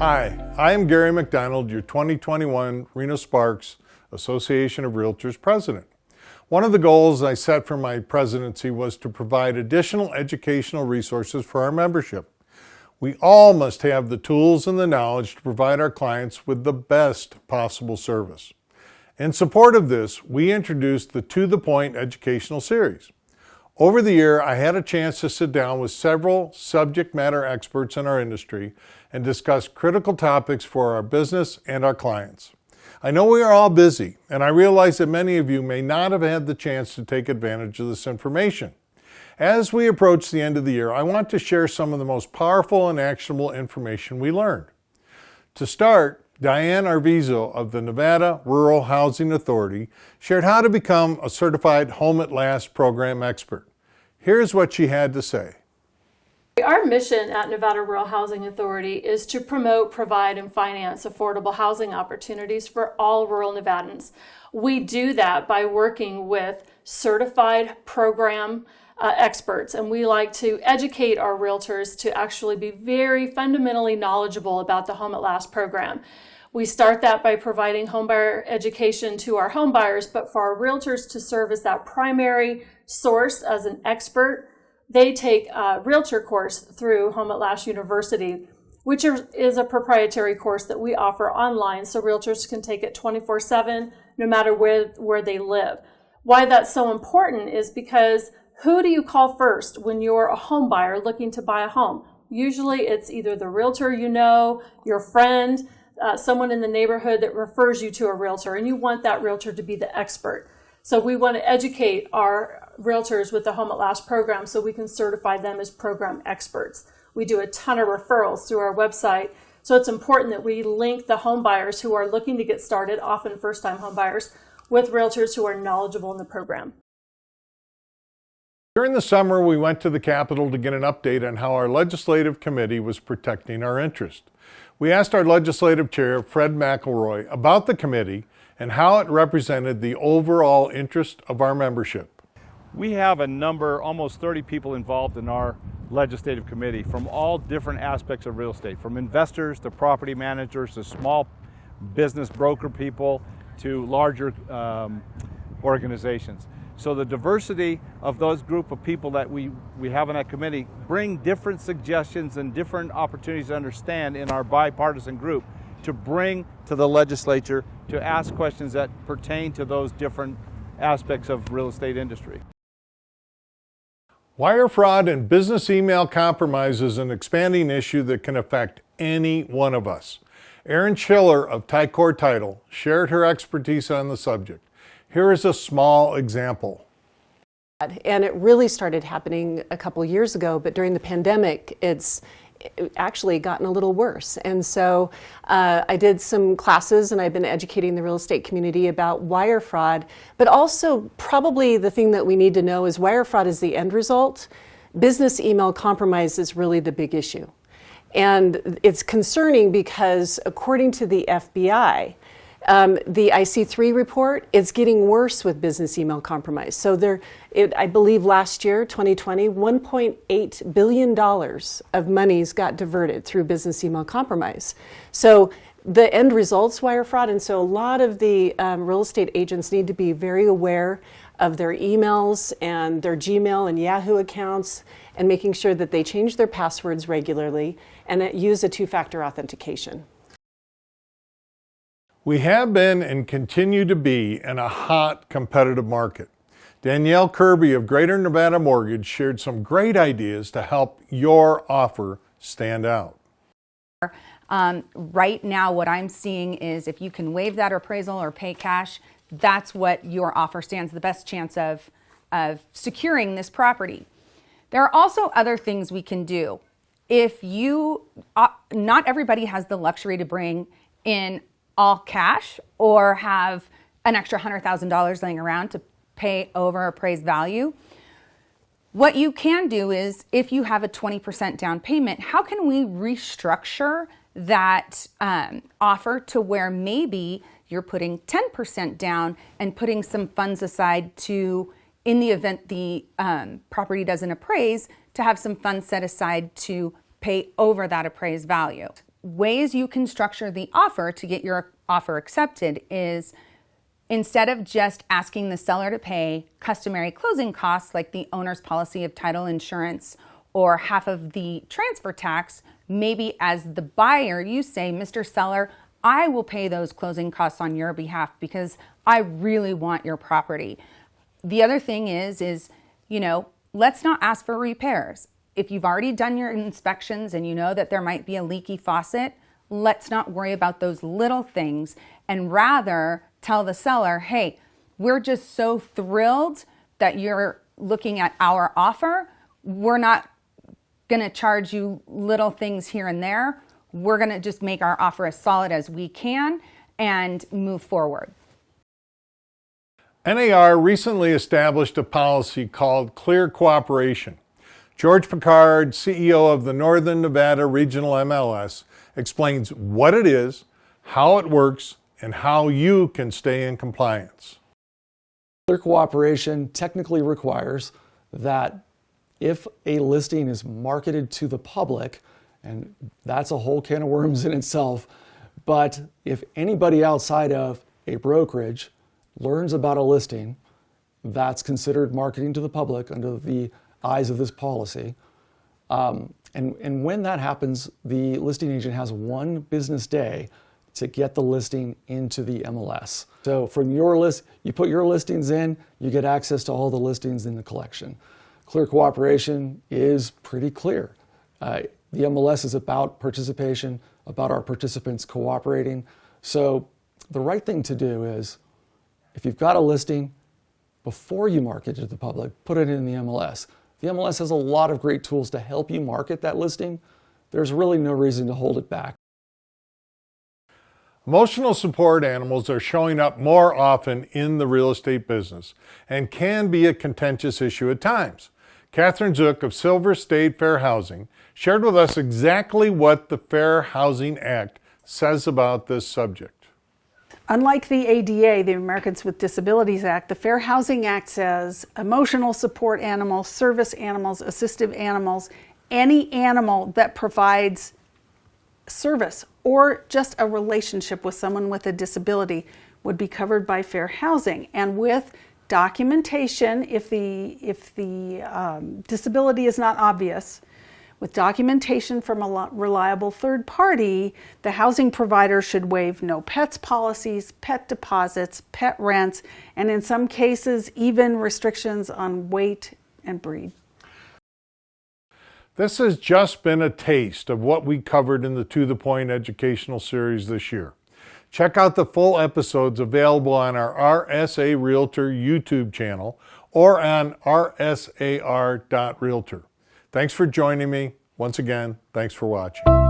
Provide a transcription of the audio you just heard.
Hi, I am Gary MacDonald, your 2021 Reno Sparks Association of Realtors President. One of the goals I set for my presidency was to provide additional educational resources for our membership. We all must have the tools and the knowledge to provide our clients with the best possible service. In support of this, we introduced the To the Point educational series. Over the year, I had a chance to sit down with several subject matter experts in our industry and discuss critical topics for our business and our clients. I know we are all busy, and I realize that many of you may not have had the chance to take advantage of this information. As we approach the end of the year, I want to share some of the most powerful and actionable information we learned. To start, Diane Arvizo of the Nevada Rural Housing Authority shared how to become a certified Home at Last program expert. Here's what she had to say. Our mission at Nevada Rural Housing Authority is to promote, provide, and finance affordable housing opportunities for all rural Nevadans. We do that by working with certified program experts, and we like to educate our realtors to actually be very fundamentally knowledgeable about the Home at Last program. We start that by providing homebuyer education to our home buyers, but for our realtors to serve as that primary source as an expert, they take a realtor course through Home at Last University, which is a proprietary course that we offer online so realtors can take it 24/7 no matter where they live. Why that's so important is because who do you call first when you're a home buyer looking to buy a home? Usually it's either the realtor you know, your friend, someone in the neighborhood that refers you to a realtor, and you want that realtor to be the expert. So we want to educate our realtors with the Home at Last program so we can certify them as program experts. We do a ton of referrals through our website, so it's important that we link the home buyers who are looking to get started, often first-time home buyers, with realtors who are knowledgeable in the program. During the summer, we went to the Capitol to get an update on how our legislative committee was protecting our interest. We asked our legislative chair, Fred McElroy, about the committee and how it represented the overall interest of our membership. We have a number, almost 30 people involved in our legislative committee from all different aspects of real estate, from investors to property managers to small business broker people to larger organizations. So the diversity of those group of people that we have in that committee bring different suggestions and different opportunities to understand in our bipartisan group to bring to the legislature to ask questions that pertain to those different aspects of real estate industry. Wire fraud and business email compromise is an expanding issue that can affect any one of us. Erin Schiller of Tycor Title shared her expertise on the subject. Here is a small example. And it really started happening a couple years ago, but during the pandemic, it's actually gotten a little worse. And so I did some classes and I've been educating the real estate community about wire fraud, but also probably the thing that we need to know is wire fraud is the end result. Business email compromise is really the big issue. And it's concerning because according to the FBI, the IC3 report, it's getting worse with business email compromise. So I believe last year, 2020, $1.8 billion of monies got diverted through business email compromise. So the end result's wire fraud, and so a lot of the real estate agents need to be very aware of their emails and their Gmail and Yahoo accounts and making sure that they change their passwords regularly and that use a two-factor authentication. We have been and continue to be in a hot competitive market. Danielle Kirby of Greater Nevada Mortgage shared some great ideas to help your offer stand out. Right now, what I'm seeing is if you can waive that appraisal or pay cash, that's what your offer stands the best chance of securing this property. There are also other things we can do. If you, not everybody has the luxury to bring in all cash or have an extra $100,000 laying around to pay over appraised value. What you can do is if you have a 20% down payment, how can we restructure that offer to where maybe you're putting 10% down and putting some funds aside to, in the event the property doesn't appraise, to have some funds set aside to pay over that appraised value. ways you can structure the offer to get your offer accepted is, instead of just asking the seller to pay customary closing costs like the owner's policy of title insurance or half of the transfer tax, maybe as the buyer you say, Mr. Seller, I will pay those closing costs on your behalf because I really want your property. The other thing is, let's not ask for repairs. If you've already done your inspections and you know that there might be a leaky faucet, let's not worry about those little things and rather tell the seller, hey, we're just so thrilled that you're looking at our offer. We're not going to charge you little things here and there. We're going to just make our offer as solid as we can and move forward. NAR recently established a policy called Clear Cooperation. George Picard, CEO of the Northern Nevada Regional MLS, explains what it is, how it works, and how you can stay in compliance. Clear cooperation technically requires that if a listing is marketed to the public, and that's a whole can of worms in itself, but if anybody outside of a brokerage learns about a listing, that's considered marketing to the public under the eyes of this policy. And when that happens, the listing agent has 1 business day to get the listing into the MLS. So from your list, you put your listings in, you get access to all the listings in the collection. Clear cooperation is pretty clear. The MLS is about participation, about our participants cooperating. So the right thing to do is, if you've got a listing, before you market it to the public, put it in the MLS. The MLS has a lot of great tools to help you market that listing. There's really no reason to hold it back. Emotional support animals are showing up more often in the real estate business and can be a contentious issue at times. Catherine Zook of Silver State Fair Housing shared with us exactly what the Fair Housing Act says about this subject. Unlike the ADA, the Americans with Disabilities Act, the Fair Housing Act says emotional support animals, service animals, assistive animals, any animal that provides service or just a relationship with someone with a disability would be covered by fair housing. And with documentation, if the disability is not obvious, with documentation from a reliable third party, the housing provider should waive no pets policies, pet deposits, pet rents, and in some cases, even restrictions on weight and breed. This has just been a taste of what we covered in the To The Point educational series this year. Check out the full episodes available on our RSA Realtor YouTube channel or on rsar.realtor. Thanks for joining me. Once again, thanks for watching.